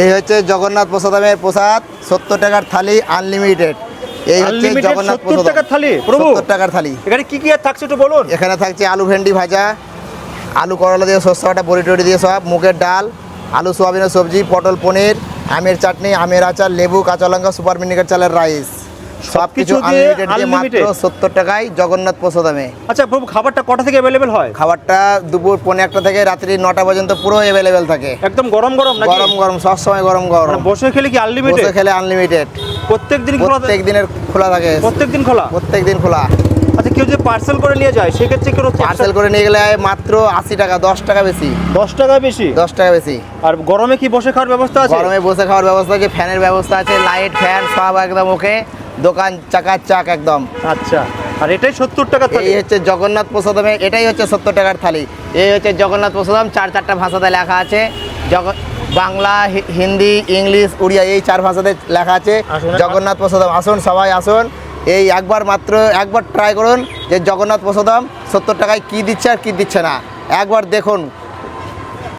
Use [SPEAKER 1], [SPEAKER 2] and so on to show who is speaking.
[SPEAKER 1] এই হচ্ছে জগন্নাথ প্রসাদামের প্রসাদ, 70 টাকার থালি আনলিমিটেড। এই হচ্ছে জগন্নাথ
[SPEAKER 2] 70 টাকার থালি প্রভু,
[SPEAKER 1] 70 টাকার থালি।
[SPEAKER 2] এখানে কি কি আর থাকছে একটু বলুন।
[SPEAKER 1] এখানে থাকছে আলু ভেন্ডি ভাজা, আলু করলা দিয়ে শস্য বাটা, বড়ি টড়ি দিয়ে সব, মুগের ডাল, আলু সোয়াবিনের সবজি, পটল পনির, আমের চাটনি, আমের আচার, লেবু, কাঁচা লঙ্কা, সুপার মিনিকেট চালের রাইস, সব কিছু আনলিমিটেড দিয়ে মাত্র 70 টাকায় জগন্নাথ প্রসাদামে।
[SPEAKER 2] আচ্ছা প্রভু, খাবারটা কটা থেকে অ্যাভেলেবেল হয়?
[SPEAKER 1] খাবারটা দুপুর 1:30 থেকে রাত্রি 9টা পর্যন্ত পুরো অ্যাভেলেবেল থাকে।
[SPEAKER 2] একদম গরম গরম নাকি?
[SPEAKER 1] গরম গরম, সব সময় গরম গরম।
[SPEAKER 2] মানে বসে খেলে কি আনলিমিটেড?
[SPEAKER 1] বসে খেলে আনলিমিটেড।
[SPEAKER 2] প্রত্যেকদিন খোলা?
[SPEAKER 1] প্রত্যেক দিনের খোলা থাকে।
[SPEAKER 2] প্রত্যেকদিন খোলা?
[SPEAKER 1] প্রত্যেকদিন খোলা।
[SPEAKER 2] আচ্ছা কেউ যে পার্সেল করে নিয়ে যায় সেক্ষেত্রে কি
[SPEAKER 1] পার্সেল করে নিয়ে গেলে মাত্র 80 টাকা, 10 টাকা বেশি।
[SPEAKER 2] 10 টাকা বেশি?
[SPEAKER 1] 10 টাকা বেশি।
[SPEAKER 2] আর গরমে কি বসে খাওয়ার ব্যবস্থা আছে?
[SPEAKER 1] গরমে বসে খাওয়ার ব্যবস্থা আছে, ফ্যানের ব্যবস্থা আছে, লাইট ফ্যান সব একদম ওকে, দোকান চাকাচাক একদম।
[SPEAKER 2] আচ্ছা, আর এটাই 70 টাকা থালি?
[SPEAKER 1] এই হচ্ছে জগন্নাথ প্রসাদমে, এটাই হচ্ছে 70 টাকার থালি। এই হচ্ছে জগন্নাথ প্রসাদম, 4-4টা ভাষাতে লেখা আছে। বাংলা, হিন্দি, ইংলিশ, উড়িয়া, এই 4 ভাষাতে লেখা আছে জগন্নাথ প্রসাদম। আসুন সবাই আসুন, এই একবার ট্রাই করুন যে জগন্নাথ প্রসাদম 70 টাকায় কী দিচ্ছে আর কী দিচ্ছে না, একবার দেখুন।